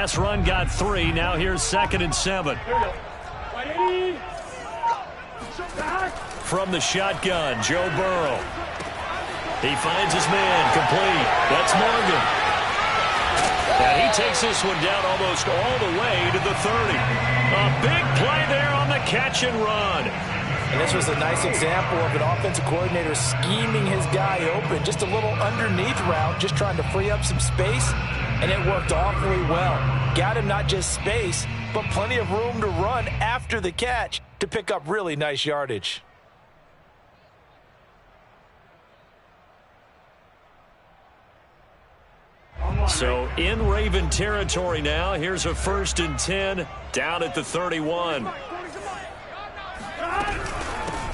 last run got 3. Now here's 2nd and 7. From the shotgun, Joe Burrow. He finds his man, complete. That's Morgan. And he takes this one down almost all the way to the 30. A big play there on the catch and run. And this was a nice example of an offensive coordinator scheming his guy open. Just a little underneath route, just trying to free up some space, and it worked awfully well. Got him not just space, but plenty of room to run after the catch to pick up really nice yardage. So in Raven territory now. Here's a 1st and 10 down at the 31.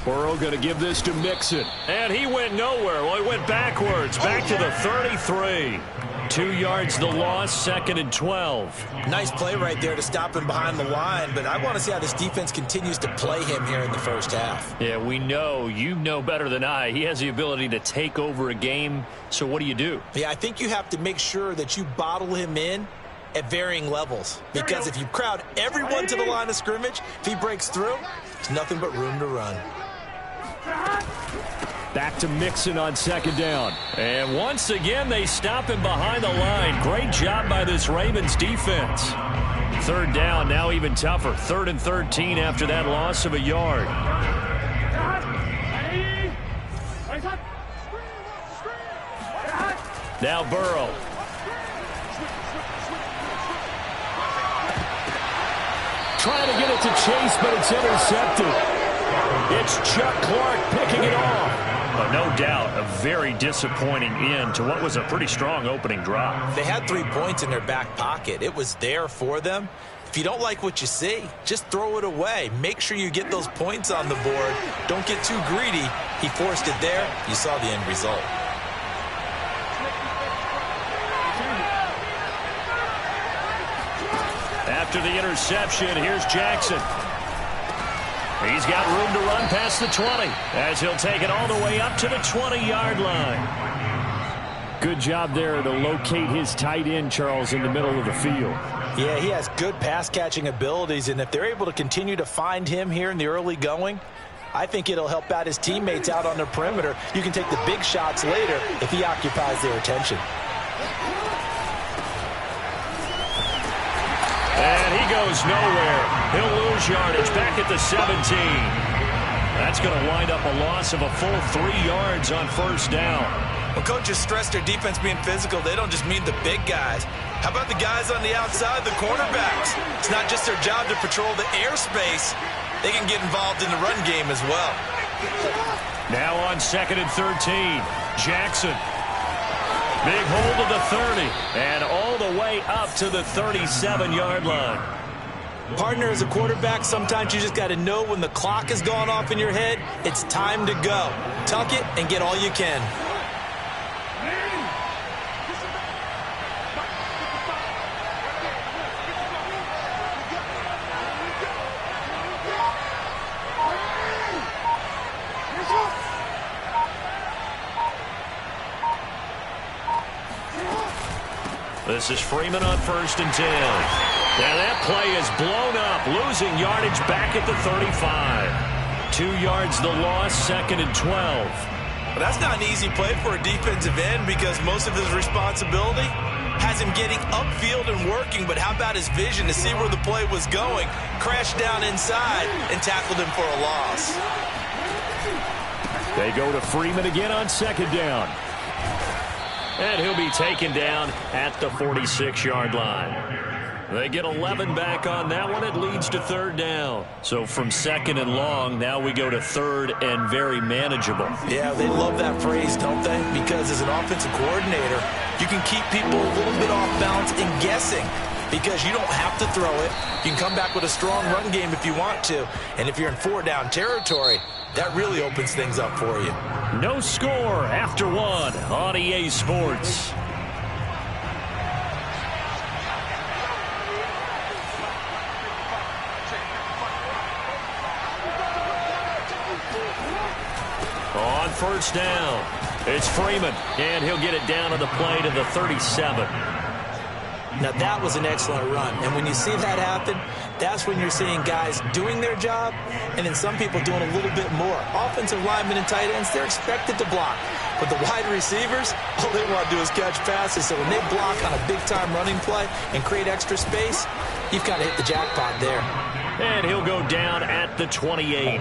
Burrow going to give this to Mixon. And he went nowhere. Well, he went backwards. Back to the 33. 2 yards the loss, 2nd and 12. Nice play right there to stop him behind the line, but I want to see how this defense continues to play him here in the first half. Yeah, we know. You know better than I. He has the ability to take over a game. So what do? Yeah, I think you have to make sure that you bottle him in at varying levels. Because if you crowd everyone to the line of scrimmage, if he breaks through, there's nothing but room to run. Back to Mixon on 2nd down. And once again, they stop him behind the line. Great job by this Ravens defense. 3rd down, now even tougher. 3rd and 13 after that loss of a yard. Now Burrow. Trying to get it to Chase, but it's intercepted. It's Chuck Clark picking it off. But no doubt, a very disappointing end to what was a pretty strong opening drive. They had 3 points in their back pocket. It was there for them. If you don't like what you see, just throw it away. Make sure you get those points on the board. Don't get too greedy. He forced it there. You saw the end result. After the interception, here's Jackson. He's got room to run past the 20 as he'll take it all the way up to the 20-yard line. Good job there to locate his tight end, Charles, in the middle of the field. Yeah, he has good pass-catching abilities, and if they're able to continue to find him here in the early going, I think it'll help out his teammates out on the perimeter. You can take the big shots later if he occupies their attention. And he goes nowhere. He'll lose yardage back at the 17. That's going to wind up a loss of a full 3 yards on 1st down. When coaches stress their defense being physical, they don't just mean the big guys. How about the guys on the outside, the cornerbacks? It's not just their job to patrol the airspace. They can get involved in the run game as well. Now on 2nd and 13, Jackson. Big hold of the 30, and all the way up to the 37-yard line. Partner, as a quarterback, sometimes you just got to know when the clock has gone off in your head, it's time to go. Tuck it and get all you can. This is Freeman on 1st and 10. Now that play is blown up, losing yardage back at the 35. 2 yards the loss, 2nd and 12. But that's not an easy play for a defensive end because most of his responsibility has him getting upfield and working, but how about his vision to see where the play was going, crashed down inside, and tackled him for a loss. They go to Freeman again on 2nd down. And he'll be taken down at the 46-yard line. They get 11 back on that one. It leads to 3rd down. So from 2nd and long, now we go to 3rd and very manageable. Yeah, they love that phrase, don't they? Because as an offensive coordinator, you can keep people a little bit off balance and guessing because you don't have to throw it. You can come back with a strong run game if you want to. And if you're in 4-down territory, that really opens things up for you. No score after 1 on EA Sports. On 1st down, it's Freeman, and he'll get it down to the play to the 37. Now, that was an excellent run. And when you see that happen, that's when you're seeing guys doing their job and then some people doing a little bit more. Offensive linemen and tight ends, they're expected to block. But the wide receivers, all they want to do is catch passes. So when they block on a big-time running play and create extra space, you've got to hit the jackpot there. And he'll go down at the 28.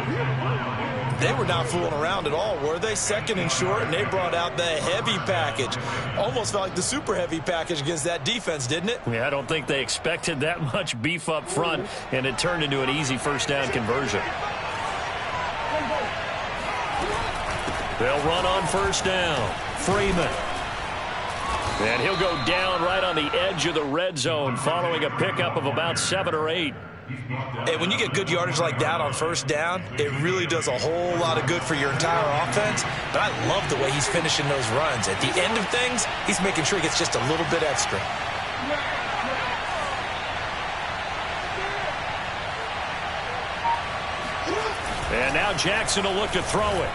They were not fooling around at all, were they? Second and short, and they brought out the heavy package. Almost felt like the super heavy package against that defense, didn't it? Yeah, I don't think they expected that much beef up front, and it turned into an easy first down conversion. They'll run on first down. Freeman. And he'll go down right on the edge of the red zone following a pickup of about 7 or 8. Hey, when you get good yardage like that on first down, it really does a whole lot of good for your entire offense. But I love the way he's finishing those runs. At the end of things, he's making sure he gets just a little bit extra. And now Jackson will look to throw it.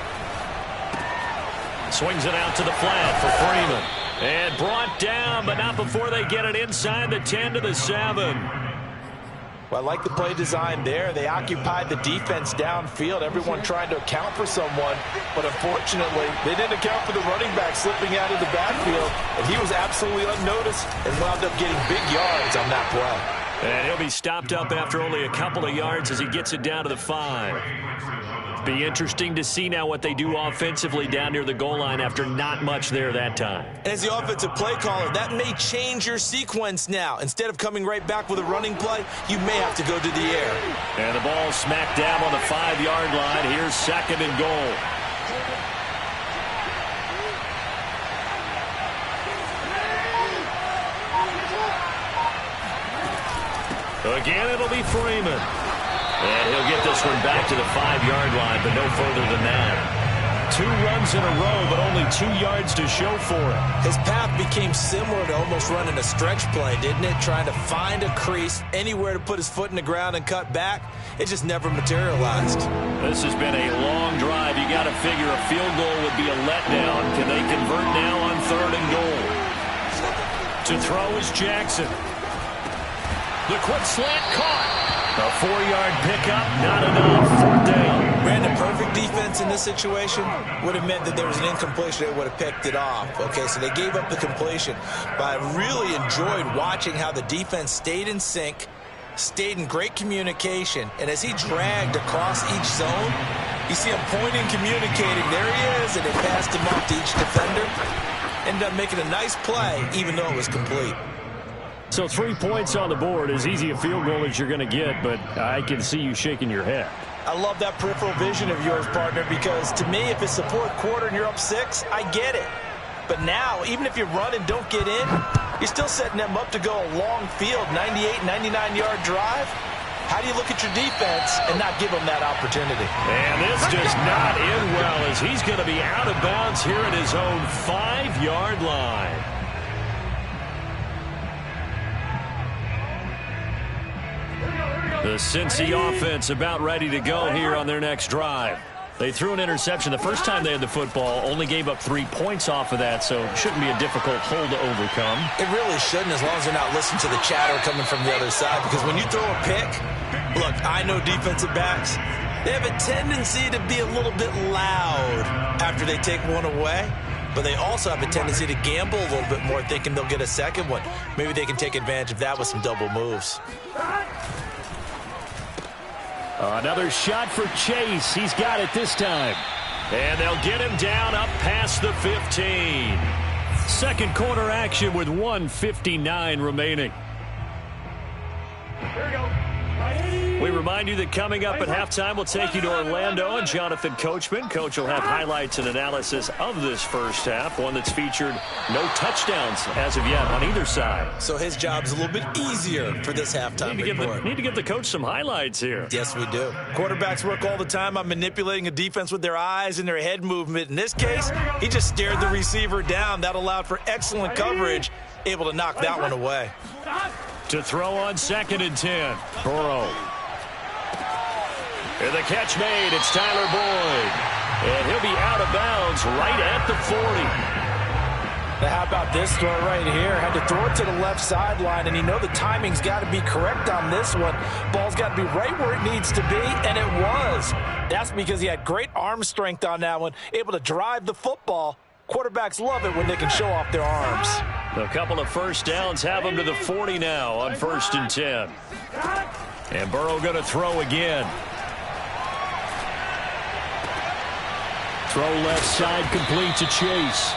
Swings it out to the flat for Freeman. And brought down, but not before they get it inside the 10 to the 7. Well, I like the play design there. They occupied the defense downfield, everyone trying to account for someone. But unfortunately, they didn't account for the running back slipping out of the backfield. And he was absolutely unnoticed and wound up getting big yards on that play. And he'll be stopped up after only a couple of yards as he gets it down to the 5. Be interesting to see now what they do offensively down near the goal line after not much there that time. As the offensive play caller, that may change your sequence now. Instead of coming right back with a running play, you may have to go to the air. And the ball smacked down on the 5-yard line. Here's second and goal. Again, it'll be Freeman. And he'll get this one back to the 5-yard line, but no further than that. 2 runs in a row, but only 2 yards to show for it. His path became similar to almost running a stretch play, didn't it? Trying to find a crease, anywhere to put his foot in the ground and cut back. It just never materialized. This has been a long drive. You got to figure a field goal would be a letdown. Can they convert now on 3rd and goal? To throw is Jackson. The quick slant caught. A 4-yard pickup, not enough. 4th down. Brandon, perfect defense in this situation would have meant that there was an incompletion. They would have picked it off. Okay, so they gave up the completion. But I really enjoyed watching how the defense stayed in sync, stayed in great communication, and as he dragged across each zone, you see him pointing, communicating. There he is, and they passed him off to each defender. Ended up making a nice play, even though it was complete. So 3 points on the board, as easy a field goal as you're going to get, but I can see you shaking your head. I love that peripheral vision of yours, partner, because to me, if it's the 4th quarter and you're up 6, I get it. But now, even if you run and don't get in, you're still setting them up to go a long field, 98, 99-yard drive. How do you look at your defense and not give them that opportunity? And this does not end well, as he's going to be out of bounds here at his own 5-yard line. The Cincy offense about ready to go here on their next drive. They threw an interception the first time they had the football, only gave up 3 points off of that, so it shouldn't be a difficult hole to overcome. It really shouldn't, as long as they're not listening to the chatter coming from the other side, because when you throw a pick, look, I know defensive backs, they have a tendency to be a little bit loud after they take one away. But they also have a tendency to gamble a little bit more, thinking they'll get a second one. Maybe they can take advantage of that with some double moves. Another shot for Chase. He's got it this time. And they'll get him down up past the 15. Second quarter action with 1:59 remaining. Here we go. We remind you that coming up at halftime, we'll take you to Orlando and Jonathan Coachman. Coach will have highlights and analysis of this first half, one that's featured no touchdowns as of yet on either side. So his job's a little bit easier for this halftime report. Need to give the coach some highlights here. Yes, we do. Quarterbacks work all the time on manipulating a defense with their eyes and their head movement. In this case, he just stared the receiver down. That allowed for excellent coverage, able to knock that one away. To throw on 2nd and 10, Burrow. And the catch made, it's Tyler Boyd. And he'll be out of bounds right at the 40. Now, how about this throw right here? Had to throw it to the left sideline, and you know the timing's got to be correct on this one. Ball's got to be right where it needs to be, and it was. That's because he had great arm strength on that one, able to drive the football. Quarterbacks love it when they can show off their arms. A couple of first downs have them to the 40 now on 1st and 10. And Burrow going to throw again. Throw left side, complete to Chase.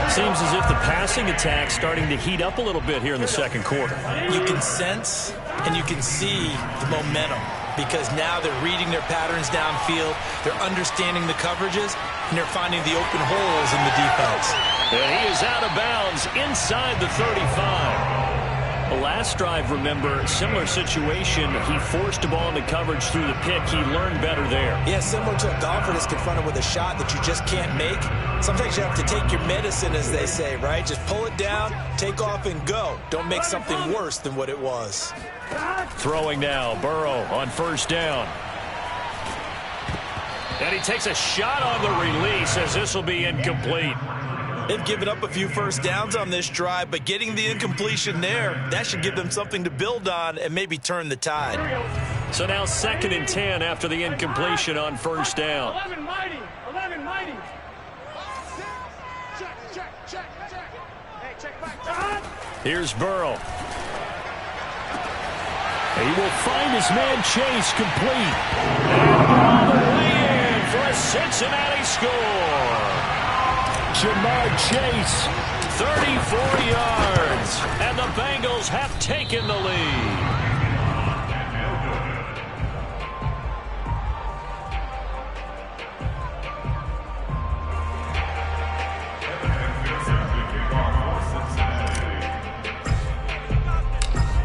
Seems as if the passing attack's starting to heat up a little bit here in the second quarter. You can sense and you can see the momentum because now they're reading their patterns downfield, they're understanding the coverages, and they're finding the open holes in the defense. And he is out of bounds inside the 35. The last drive, remember, similar situation. He forced a ball into coverage through the pick. He learned better there. Yeah, similar to a golfer that's confronted with a shot that you just can't make. Sometimes you have to take your medicine, as they say, right? Just pull it down, take off, and go. Don't make something worse than what it was. Throwing now, Burrow on 1st down. And he takes a shot on the release as this will be incomplete. They've given up a few first downs on this drive, but getting the incompletion there, that should give them something to build on and maybe turn the tide. So now 2nd and 10 after the incompletion on 1st down. 11 mighty. 11 mighty. Check. Hey, check back. Here's Burrow. He will find his man Chase complete. And all the way in for a Cincinnati score. Jamar Chase, 34 yards, and the Bengals have taken the lead.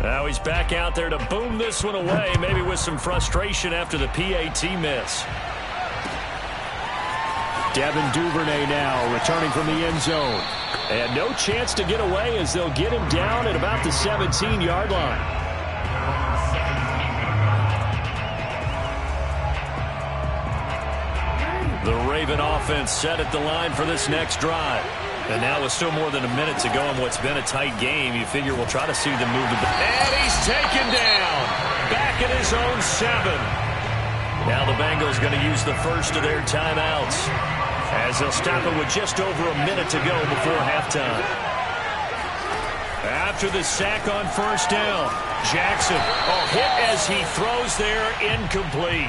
Now he's back out there to boom this one away, maybe with some frustration after the PAT miss. Devin Duvernay now returning from the end zone. And no chance to get away as they'll get him down at about the 17-yard line. The Raven offense set at the line for this next drive. And now with still more than a minute to go in what's been a tight game, you figure we'll try to see them move the ball. And he's taken down. Back at his own 7. Now the Bengals going to use the first of their timeouts, as they'll stop it with just over a minute to go before halftime. After the sack on 1st down, Jackson, hit as he throws there, incomplete.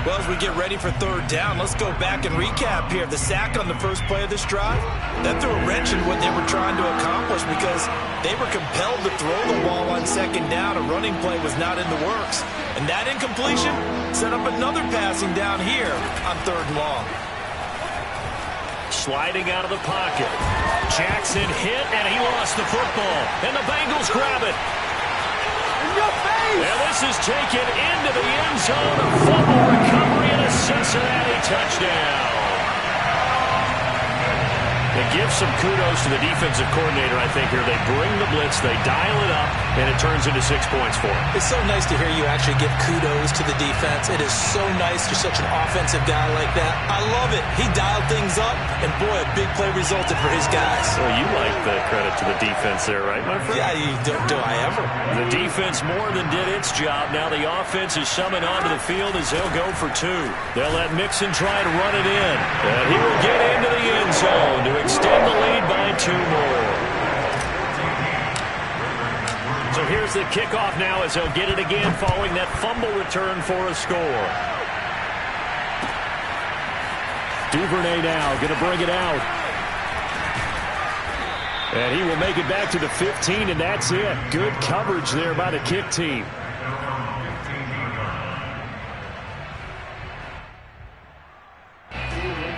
Well, as we get ready for 3rd down, let's go back and recap here. The sack on the first play of this drive, that threw a wrench in what they were trying to accomplish because they were compelled to throw the ball on 2nd down. A running play was not in the works. And that incompletion set up another passing down here on 3rd and long. Sliding out of the pocket. Jackson hit, and he lost the football. And the Bengals grab it. And this is taken into the end zone. A fumble recovery and a Cincinnati touchdown. It gives some kudos to the defensive coordinator, I think, here. They bring the blitz, they dial it up, and it turns into 6 points for them. It's so nice to hear you actually give kudos to the defense. It is so nice you're such an offensive guy like that. I love it. He dialed things up, and boy, a big play resulted for his guys. Well, you like the credit to the defense there, right, my friend? Yeah, do I ever? The defense more than did its job. Now the offense is summoned onto the field as they'll go for 2. They'll let Mixon try to run it in. And he will get into the end zone to extend the lead by 2 more. So here's the kickoff now as they'll get it again following that fumble return for a score. Duvernay now going to bring it out. And he will make it back to the 15, and that's it. Good coverage there by the kick team.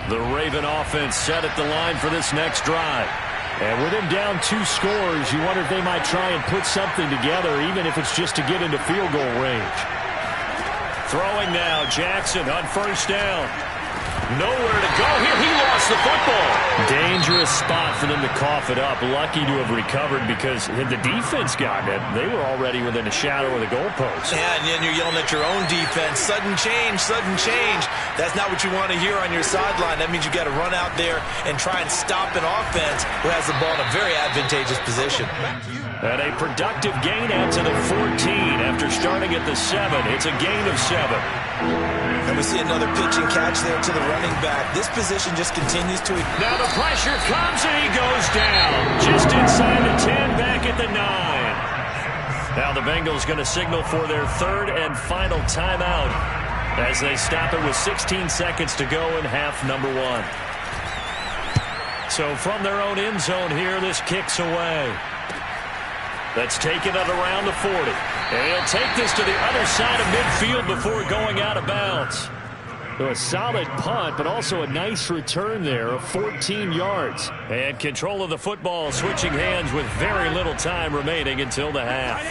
The Raven offense set at the line for this next drive. And with him down 2 scores, you wonder if they might try and put something together, even if it's just to get into field goal range. Throwing now, Jackson on 1st down. Nowhere to go here. He lost the football. Dangerous spot for them to cough it up. Lucky to have recovered because had the defense gotten it, they were already within a shadow of the goalpost. Yeah, and then you're yelling at your own defense. Sudden change, sudden change. That's not what you want to hear on your sideline. That means you got to run out there and try and stop an offense who has the ball in a very advantageous position. And a productive gain out to the 14 after starting at the 7. It's a gain of 7. And we see another pitch and catch there to the running back. This position just continues to... Now the pressure comes and he goes down. Just inside the 10, back at the 9. Now the Bengals going to signal for their third and final timeout as they stop it with 16 seconds to go in half number 1. So from their own end zone here, this kicks away. That's taken at around the 40. And he'll take this to the other side of midfield before going out of bounds. So a solid punt, but also a nice return there of 14 yards. And control of the football, switching hands with very little time remaining until the half.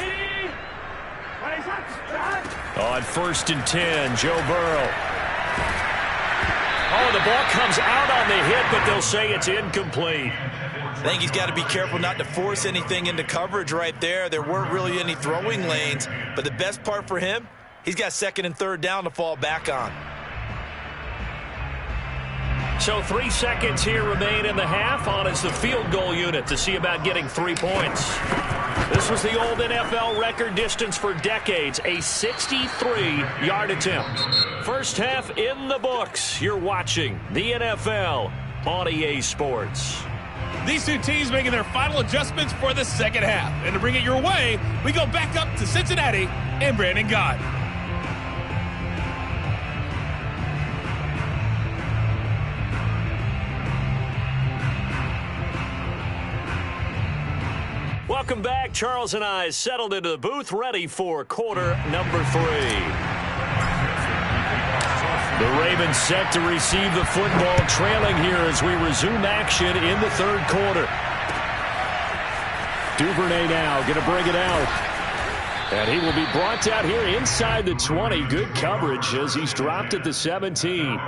On 1st and 10, Joe Burrow. Oh, the ball comes out on the hit, but they'll say it's incomplete. I think he's got to be careful not to force anything into coverage right there. There weren't really any throwing lanes, but the best part for him, he's got 2nd and 3rd down to fall back on. So 3 seconds here remain in the half. On is the field goal unit to see about getting 3 points. This was the old NFL record distance for decades, a 63-yard attempt. First half in the books. You're watching the NFL on EA Sports. These two teams making their final adjustments for the second half. And to bring it your way, we go back up to Cincinnati and Brandon Gott. Welcome back. Charles and I settled into the booth, ready for quarter number 3. The Ravens set to receive the football, trailing here as we resume action in the 3rd quarter. Duvernay now going to bring it out. And he will be brought out here inside the 20. Good coverage as he's dropped at the 17.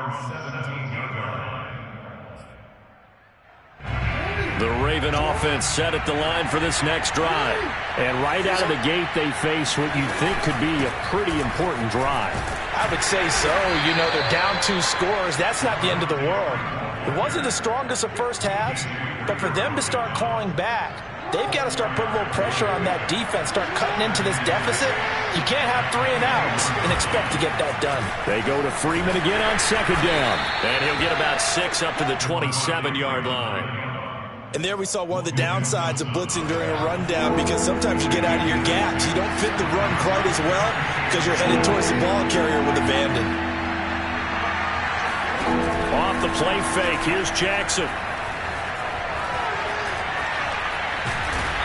The Raven offense set at the line for this next drive. And right out of the gate, they face what you'd think could be a pretty important drive. I would say so. You know, they're down 2 scores. That's not the end of the world. It wasn't the strongest of first halves, but for them to start clawing back, they've got to start putting a little pressure on that defense, start cutting into this deficit. You can't have 3 and outs and expect to get that done. They go to Freeman again on 2nd down. And he'll get about 6 up to the 27-yard line. And there we saw one of the downsides of blitzing during a rundown, because sometimes you get out of your gaps. You don't fit the run quite as well because you're headed towards the ball carrier with abandon. Off the play fake, here's Jackson.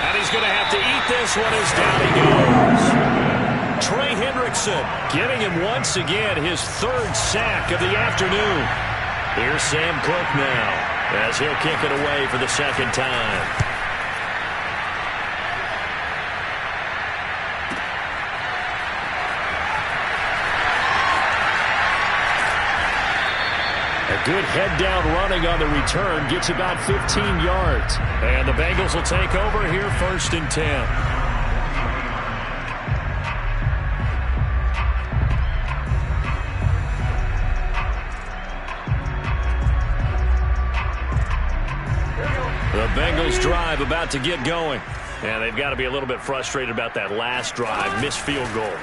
And he's going to have to eat this one as down he goes. Trey Hendrickson getting him once again his 3rd sack of the afternoon. Here's Sam Cook now, as he'll kick it away for the 2nd time. A good head-down running on the return gets about 15 yards. And the Bengals will take over here 1st and 10. The Bengals drive about to get going. And they've got to be a little bit frustrated about that last drive. Missed field goal.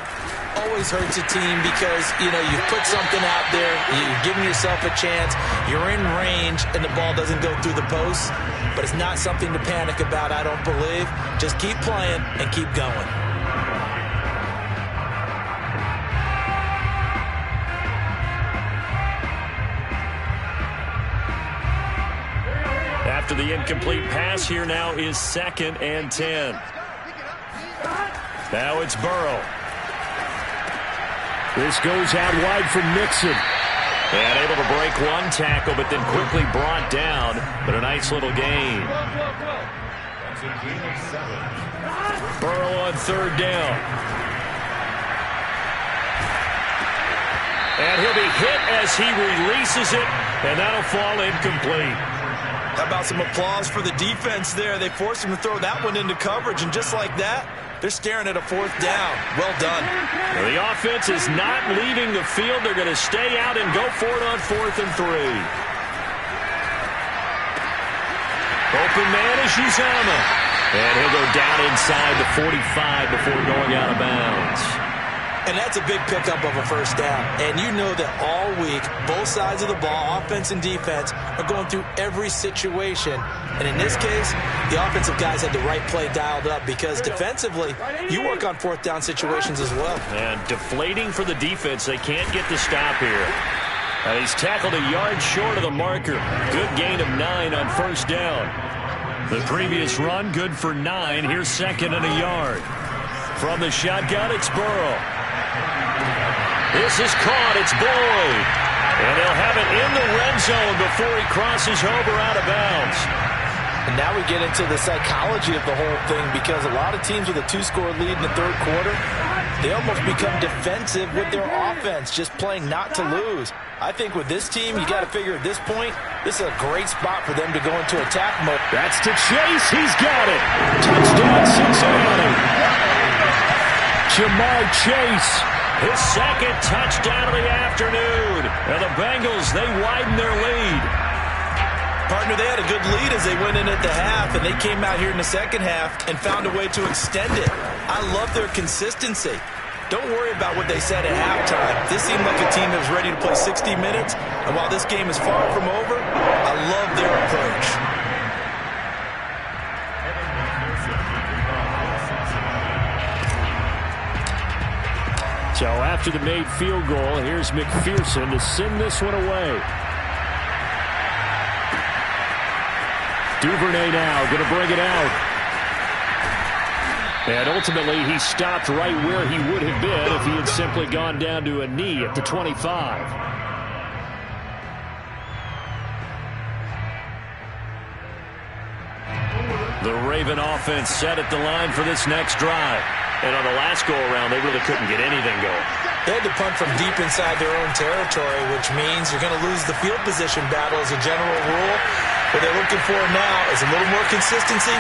Always hurts a team because, you know, you put something out there, you're giving yourself a chance, you're in range, and the ball doesn't go through the post. But it's not something to panic about, I don't believe. Just keep playing and keep going. After the incomplete pass, here now is 2nd and 10. Now it's Burrow. This goes out wide from Nixon. And able to break one tackle, but then quickly brought down. But a nice little gain. Burrow on 3rd down. And he'll be hit as he releases it. And that'll fall incomplete. How about some applause for the defense there? They forced him to throw that one into coverage, and just like that, they're staring at a 4th down. Well done. Well, the offense is not leaving the field. They're going to stay out and go for it on 4th and 3. Open man is Uzomah. And he'll go down inside the 45 before going out of bounds. And that's a big pickup of a 1st down. And you know that all week, both sides of the ball, offense and defense, are going through every situation. And in this case, the offensive guys had the right play dialed up because defensively, you work on 4th down situations as well. And deflating for the defense. They can't get the stop here. He's tackled a yard short of the marker. Good gain of 9 on 1st down. The previous run, good for 9. Here's 2nd and a yard. From the shotgun, it's Burrow. This is caught. It's Boyd. And they'll have it in the red zone before he crosses over out of bounds. And now we get into the psychology of the whole thing because a lot of teams with a 2-score lead in the 3rd quarter, they almost become defensive with their offense, just playing not to lose. I think with this team, you got to figure at this point, this is a great spot for them to go into attack mode. That's to Chase. He's got it. Touchdown, Cincinnati. Jamar Chase, his 2nd touchdown of the afternoon. And the Bengals, they widen their lead. Partner, they had a good lead as they went in at the half, and they came out here in the 2nd half and found a way to extend it. I love their consistency. Don't worry about what they said at halftime. This seemed like a team that was ready to play 60 minutes, and while this game is far from over, I love their approach. So after the made field goal, here's McPherson to send this one away. Duvernay now going to bring it out. And ultimately, he stopped right where he would have been if he had simply gone down to a knee at the 25. The Raven offense set at the line for this next drive. And on the last go-around, they really couldn't get anything going. They had to punt from deep inside their own territory, which means you're going to lose the field position battle as a general rule. What they're looking for now is a little more consistency,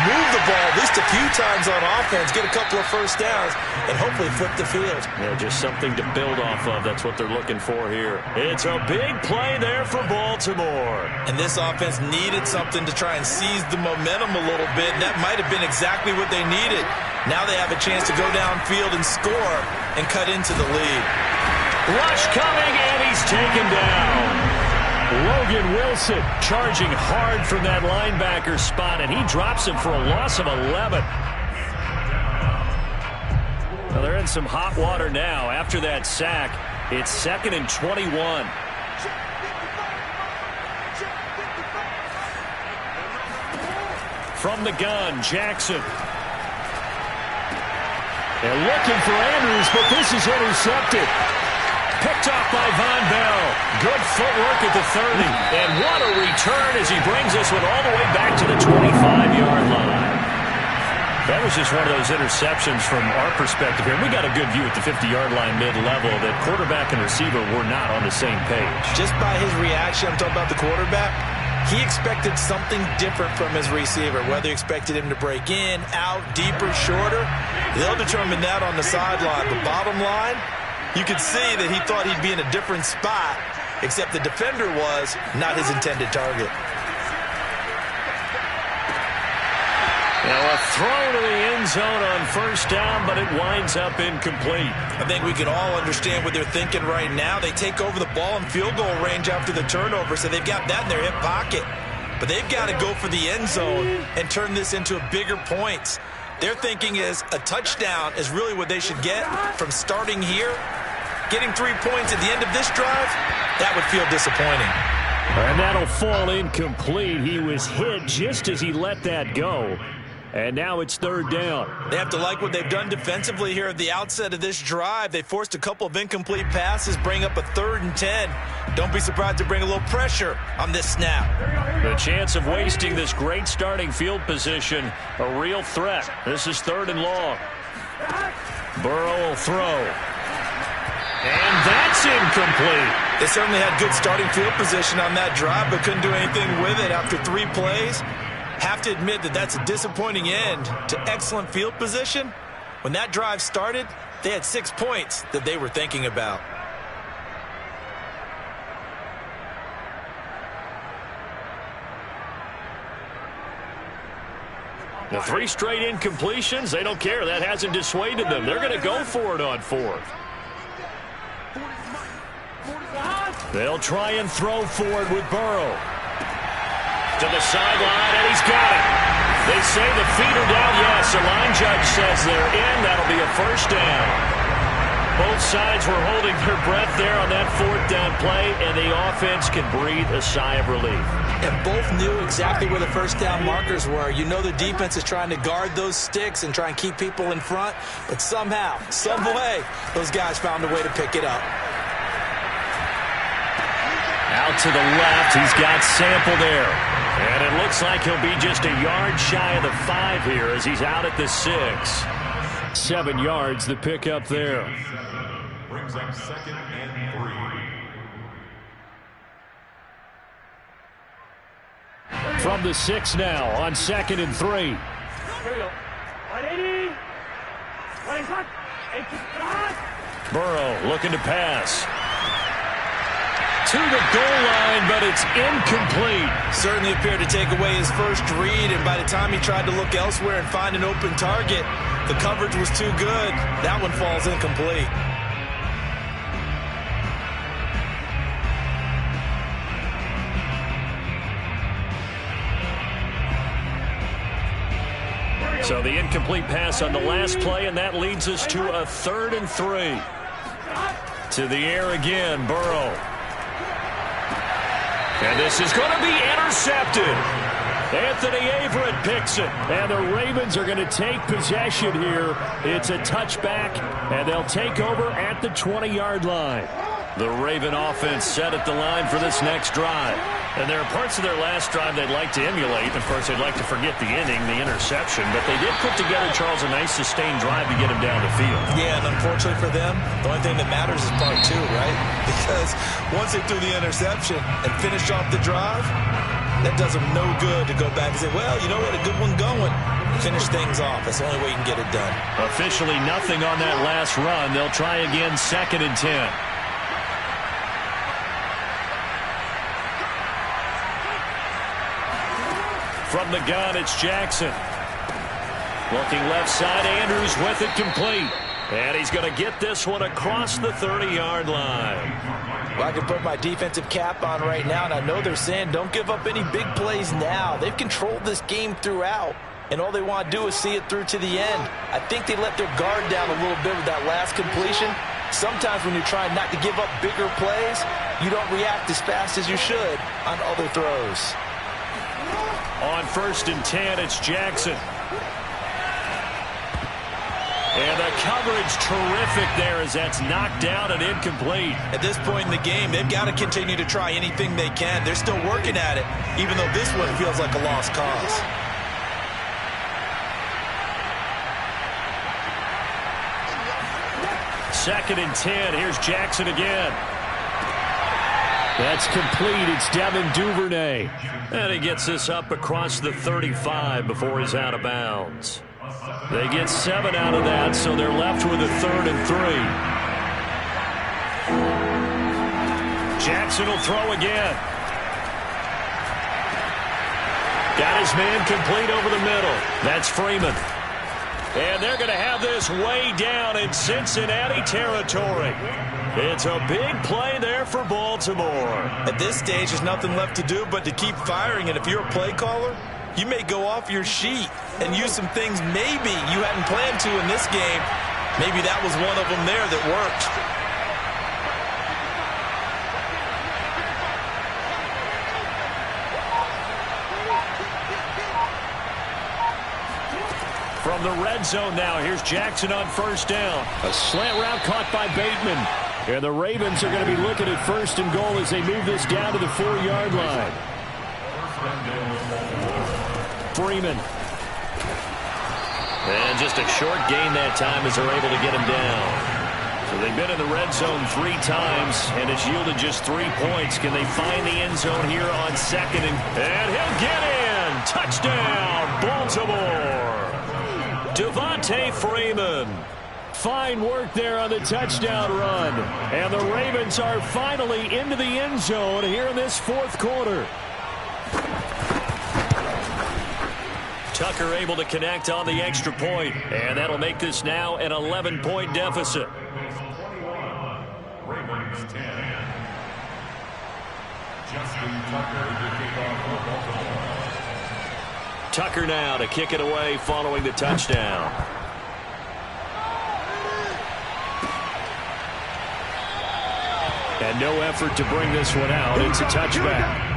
move the ball at least a few times on offense, get a couple of 1st downs, and hopefully flip the field. Yeah, just something to build off of. That's what they're looking for here. It's a big play there for Baltimore. And this offense needed something to try and seize the momentum a little bit, and that might have been exactly what they needed. Now they have a chance to go downfield and score and cut into the lead. Rush coming, and he's taken down. Logan Wilson charging hard from that linebacker spot, and he drops him for a loss of 11. Well, they're in some hot water now. After that sack, it's 2nd and 21. From the gun, Jackson. They're looking for Andrews, but this is intercepted. Picked off by Von Bell. Good footwork at the 30. And what a return as he brings this one all the way back to the 25-yard line. That was just one of those interceptions from our perspective here. We got a good view at the 50-yard line mid-level that quarterback and receiver were not on the same page. Just by his reaction, I'm talking about the quarterback, he expected something different from his receiver, whether he expected him to break in, out, deeper, shorter. They'll determine that on the sideline. But bottom line, you could see that he thought he'd be in a different spot, except the defender was not his intended target. Now a throw to the end zone on 1st down, but it winds up incomplete. I think we can all understand what they're thinking right now. They take over the ball in field goal range after the turnover, so they've got that in their hip pocket. But they've got to go for the end zone and turn this into bigger points. Their thinking is a touchdown is really what they should get from starting here. Getting 3 points at the end of this drive, that would feel disappointing. And that'll fall incomplete. He was hit just as he let that go. And now it's 3rd down. They have to like what they've done defensively here at the outset of this drive. They forced a couple of incomplete passes, bring up a 3rd and 10. Don't be surprised to bring a little pressure on this snap. The chance of wasting this great starting field position, a real threat. This is 3rd and long. Burrow will throw. And that's incomplete. They certainly had good starting field position on that drive, but couldn't do anything with it after 3 plays. Have to admit that that's a disappointing end to excellent field position. When that drive started, they had 6 points that they were thinking about. The 3 straight incompletions, they don't care. That hasn't dissuaded them. They're going to go for it on 4th. They'll try and throw for it with Burrow. To the sideline, and he's got it. They say the feet are down. Yes, the line judge says they're in. That'll be a first down. Both sides were holding their breath there on that 4th down play, and the offense can breathe a sigh of relief. And both knew exactly where the first down markers were. You know the defense is trying to guard those sticks and try and keep people in front, but somehow, some way, those guys found a way to pick it up. Out to the left, he's got Sample there. And it looks like he'll be just a yard shy of the 5 here as he's out at the 6. 7 yards, the pickup there. Brings up 2nd and 3. From the 6 now on 2nd and 3. Burrow looking to pass. To the goal line, but it's incomplete. Certainly appeared to take away his first read, and by the time he tried to look elsewhere and find an open target, the coverage was too good. That one falls incomplete. So the incomplete pass on the last play, and that leads us to a 3rd and 3. To the air again, Burrow. And this is going to be intercepted. Anthony Averett picks it. And the Ravens are going to take possession here. It's a touchback, and they'll take over at the 20-yard line. The Raven offense set at the line for this next drive. And there are parts of their last drive they'd like to emulate. Of course, they'd like to forget the inning, the interception. But they did put together, Charles, a nice sustained drive to get him down the field. Yeah, and unfortunately for them, the only thing that matters is part 2, right? Because once they threw the interception and finished off the drive, that does them no good to go back and say, well, you know what, a good one going. Finish things off. That's the only way you can get it done. Officially nothing on that last run. They'll try again 2nd and 10. From the gun, it's Jackson. Looking left side, Andrews with it complete. And he's going to get this one across the 30-yard line. Well, I can put my defensive cap on right now, and I know they're saying don't give up any big plays now. They've controlled this game throughout, and all they want to do is see it through to the end. I think they let their guard down a little bit with that last completion. Sometimes when you're trying not to give up bigger plays, you don't react as fast as you should on other throws. On 1st and 10, it's Jackson. And the coverage terrific there as that's knocked down and incomplete. At this point in the game, they've got to continue to try anything they can. They're still working at it, even though this one feels like a lost cause. Second and 10. Here's Jackson again. That's complete. It's Devin Duvernay. And he gets this up across the 35 before he's out of bounds. They get 7 out of that, so they're left with a 3rd and 3. Jackson will throw again. Got his man complete over the middle. That's Freeman. And they're going to have this way down in Cincinnati territory. It's a big play there for Baltimore. At this stage, there's nothing left to do but to keep firing. And if you're a play caller, you may go off your sheet and use some things maybe you hadn't planned to in this game. Maybe that was one of them there that worked. From the red zone now, here's Jackson on 1st down. A slant route caught by Bateman. And the Ravens are going to be looking at 1st and goal as they move this down to the 4-yard line. Freeman. And just a short gain that time as they're able to get him down. So they've been in the red zone 3 times, and it's yielded just 3 points. Can they find the end zone here on second? And he'll get in. Touchdown, Baltimore. Devontae Freeman. Fine work there on the touchdown run. And the Ravens are finally into the end zone here in this fourth quarter. Tucker able to connect on the extra point, and that'll make this now an 11-point deficit. Ravens 10. Justin Tucker to kick off for Baltimore. Tucker now to kick it away following the touchdown. And no effort to bring this one out. It's a touchback.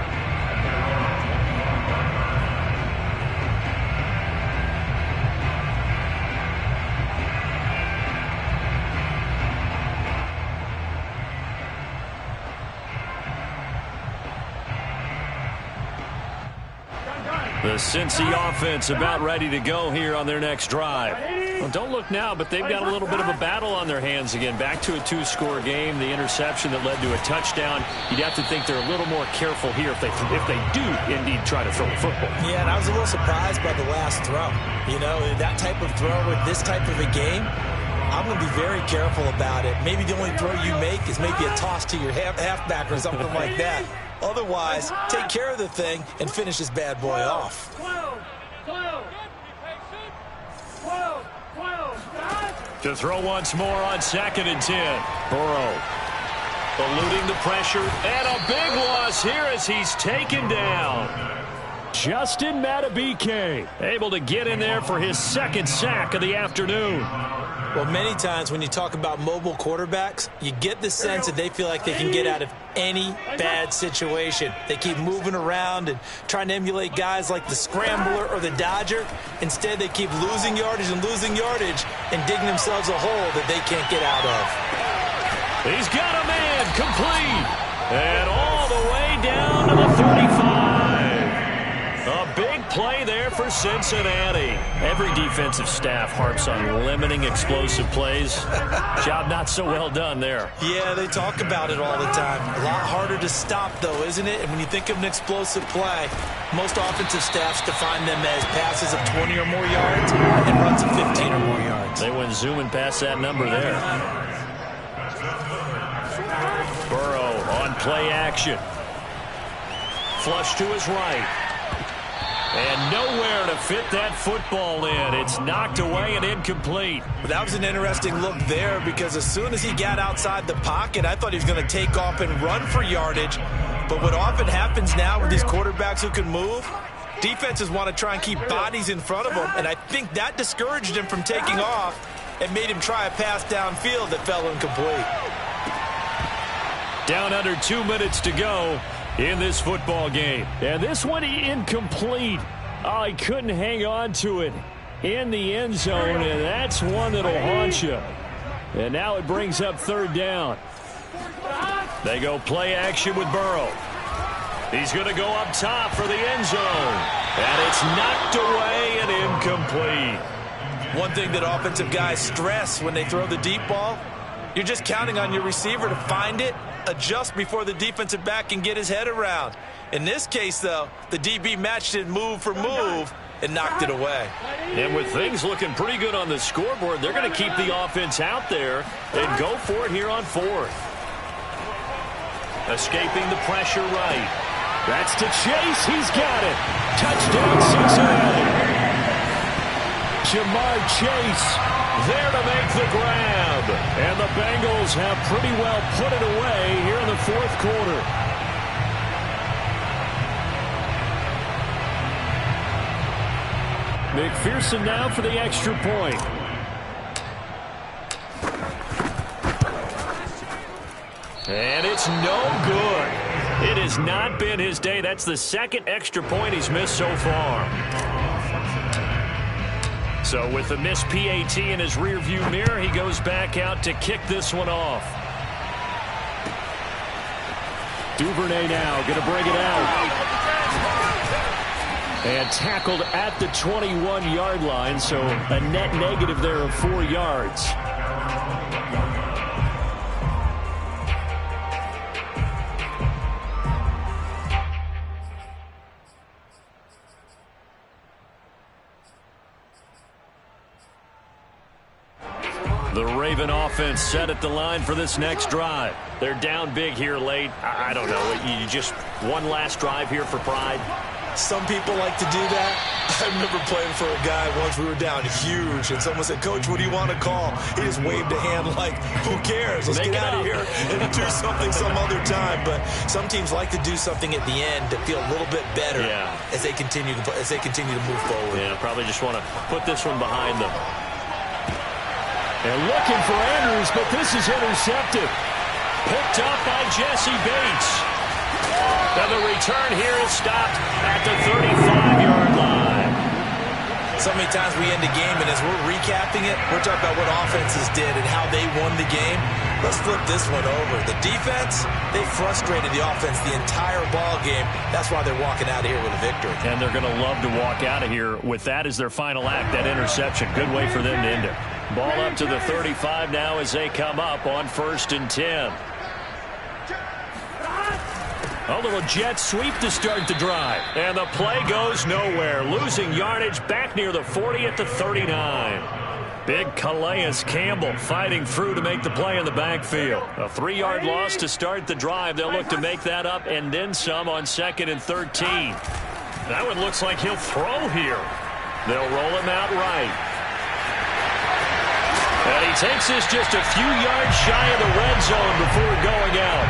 The Cincy offense about ready to go here on their next drive. Well, don't look now, but they've got a little bit of a battle on their hands again. Back to a 2-score game, the interception that led to a touchdown. You'd have to think they're a little more careful here if they do indeed try to throw the football. Yeah, and I was a little surprised by the last throw. You know, that type of throw with this type of a game, I'm going to be very careful about it. Maybe the only throw you make is maybe a toss to your halfback or something like that. Otherwise, take care of the thing and finish this bad boy off. 12. To throw once more on 2nd and 10. Burrow eluding the pressure, and a big loss here as he's taken down. Justin Madubuike able to get in there for his 2nd sack of the afternoon. Well, many times when you talk about mobile quarterbacks, you get the sense that they feel like they can get out of any bad situation. They keep moving around and trying to emulate guys like the Scrambler or the Dodger. Instead, they keep losing yardage and digging themselves a hole that they can't get out of. He's got a man complete. And all the way down to the 35. A big play there for Cincinnati. Every defensive staff harps on limiting explosive plays. Job not so well done there. Yeah, they talk about it all the time. A lot harder to stop, though, isn't it? And when you think of an explosive play, most offensive staffs define them as passes of 20 or more yards and runs of 15 or more yards. They went zooming past that number there. Burrow on play action. Flush to his right. And nowhere to fit that football in. It's knocked away and incomplete. That was an interesting look there because as soon as he got outside the pocket, I thought he was going to take off and run for yardage. But what often happens now with these quarterbacks who can move, defenses want to try and keep bodies in front of them. And I think that discouraged him from taking off and made him try a pass downfield that fell incomplete. Down under 2 minutes to go in this football game. And this one incomplete. Oh, he couldn't hang on to it in the end zone, and that's one that'll haunt you. And now it brings up 3rd down. They go play action with Burrow. He's going to go up top for the end zone. And it's knocked away and incomplete. One thing that offensive guys stress when they throw the deep ball, you're just counting on your receiver to find it, adjust before the defensive back can get his head around. In this case, though, the DB matched it move for move and knocked it away. And with things looking pretty good on the scoreboard, they're going to keep the offense out there and go for it here on 4th. Escaping the pressure right. That's to Chase. He's got it. Touchdown, Cincinnati. Jamar Chase there to make the grab. And the Bengals have pretty well put it away here in the 4th quarter. McPherson now for the extra point. And it's no good. It has not been his day. That's the 2nd extra point he's missed so far. So with the missed PAT in his rearview mirror, he goes back out to kick this one off. Duvernay now going to bring it out. And tackled at the 21-yard line, so a net negative there of 4 yards. The Raven offense set at the line for this next drive. They're down big here late. I don't know. You just one last drive here for pride. Some people like to do that. I remember playing for a guy once. We were down huge, and someone said, "Coach, what do you want to call?" He just waved a hand like, "Who cares? Let's get out of here and do something some other time." But some teams like to do something at the end to feel a little bit better as they continue to move forward. Yeah, probably just want to put this one behind them. And looking for Andrews, but this is intercepted. Picked up by Jesse Bates. And the return here is stopped at the 35-yard line. So many times we end a game, and as we're recapping it, we're talking about what offenses did and how they won the game. Let's flip this one over. The defense, they frustrated the offense the entire ball game. That's why they're walking out of here with a victory. And they're going to love to walk out of here with that as their final act, that interception. Good way for them to end it. Ball up to the 35 now as they come up on 1st and 10. A little jet sweep to start the drive. And the play goes nowhere. Losing yardage back near the 40 at the 39. Big Calais Campbell fighting through to make the play in the backfield. A 3-yard loss to start the drive. They'll look to make that up and then some on 2nd and 13. That one looks like he'll throw here. They'll roll him out right. And he takes this just a few yards shy of the red zone before going out.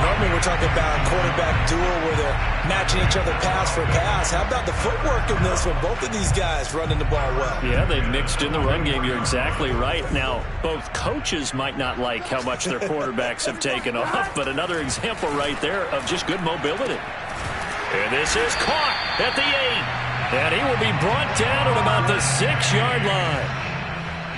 Normally we're talking about a quarterback duel where they're matching each other pass for pass. How about the footwork in this one? Both of these guys running the ball well. Yeah, they've mixed in the run game. You're exactly right. Now, both coaches might not like how much their quarterbacks have taken off, but another example right there of just good mobility. And this is caught at the 8. And he will be brought down at about the 6-yard line.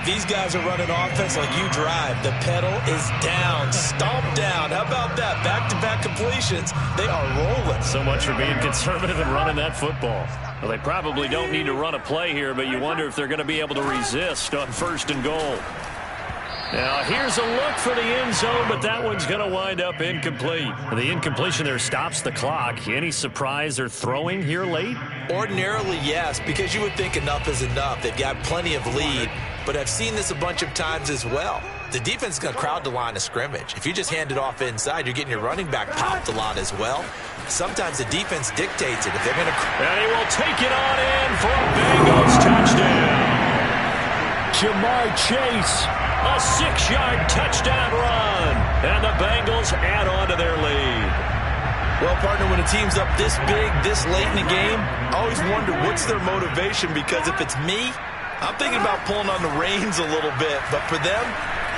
These guys are running offense like you drive. The pedal is down, stomped down. How about that? Back-to-back completions. They are rolling. So much for being conservative and running that football. Well, they probably don't need to run a play here, but you wonder if they're going to be able to resist on 1st and goal. Now, here's a look for the end zone, but that one's going to wind up incomplete. The incompletion there stops the clock. Any surprise they're throwing here late? Ordinarily, yes, because you would think enough is enough. They've got plenty of lead, but I've seen this a bunch of times as well. The defense is going to crowd the line of scrimmage. If you just hand it off inside, you're getting your running back popped a lot as well. Sometimes the defense dictates it. If they're going to... And he will take it on in for a Bengals touchdown. Jamar Chase, a 6-yard touchdown run. And the Bengals add on to their lead. Well, partner, when a team's up this big, this late in the game, I always wonder what's their motivation, because if it's me, I'm thinking about pulling on the reins a little bit. But for them,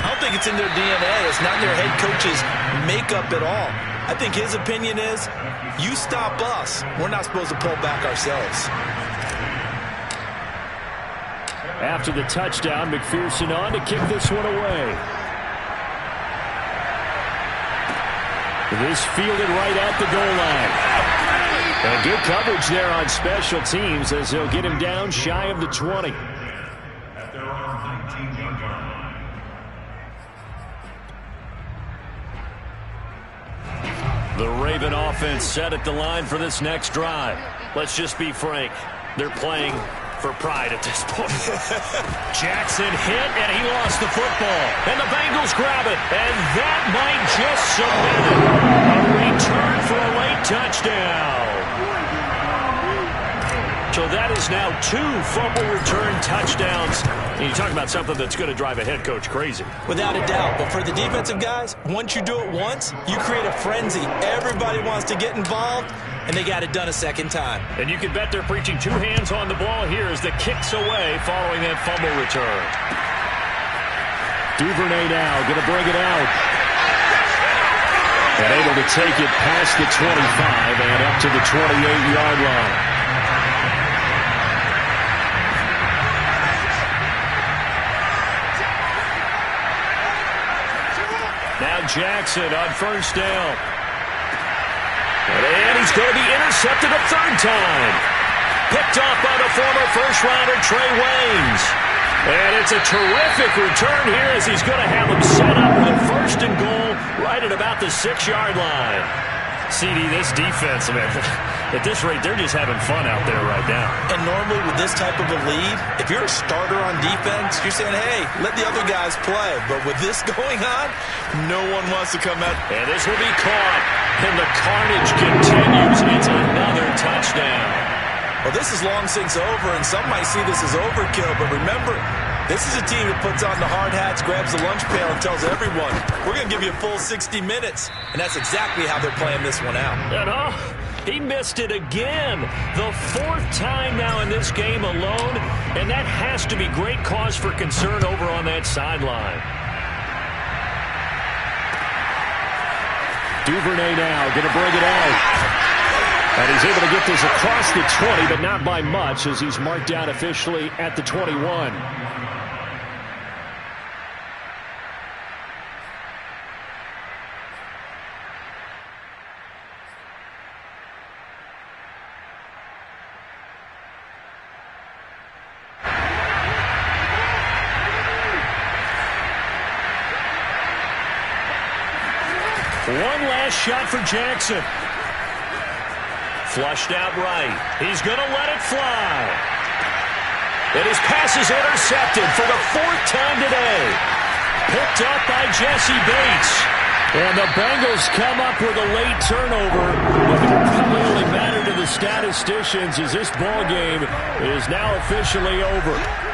I don't think it's in their DNA. It's not their head coach's makeup at all. I think his opinion is, you stop us, we're not supposed to pull back ourselves. After the touchdown, McPherson on to kick this one away. This fielded right at the goal line. And good coverage there on special teams as they'll get him down shy of the 20. At their own 19-yard line. The Raven offense set at the line for this next drive. Let's just be frank. They're playing for pride at this point. Jackson hit, and he lost the football. And the Bengals grab it, and that might just cement it. A return for a late touchdown. So that is now 2 fumble return touchdowns. And you talk about something that's going to drive a head coach crazy. Without a doubt. But for the defensive guys, once you do it once, you create a frenzy. Everybody wants to get involved, and they got it done a second time. And you can bet they're preaching 2 hands on the ball here as the kick's away following that fumble return. Duvernay now going to bring it out. And able to take it past the 25 and up to the 28-yard line. Now Jackson on first down. And he's going to be intercepted a 3rd time. Picked off by the former first-rounder Trey Waynes. And it's a terrific return here as he's going to have him set up with a 1st and goal right at about the 6-yard line. CD, this defense, man, At this rate, they're just having fun out there right now. And normally with this type of a lead, if you're a starter on defense, you're saying, hey, let the other guys play. But with this going on, no one wants to come out. And this will be caught. And the carnage continues. It's another touchdown. Well, this is long since over, and some might see this as overkill. But remember, this is a team that puts on the hard hats, grabs the lunch pail, and tells everyone, we're going to give you a full 60 minutes. And that's exactly how they're playing this one out. And he missed it again. The fourth time now in this game alone, and that has to be great cause for concern over on that sideline. Duvernay now going to bring it out. And he's able to get this across the 20, but not by much as he's marked down officially at the 21. One last shot for Jackson. Flushed out right. He's going to let it fly. And his pass is intercepted for the fourth time today. Picked up by Jesse Bates. And the Bengals come up with a late turnover. But it'll probably only matter to the statisticians as this ball game is now officially over.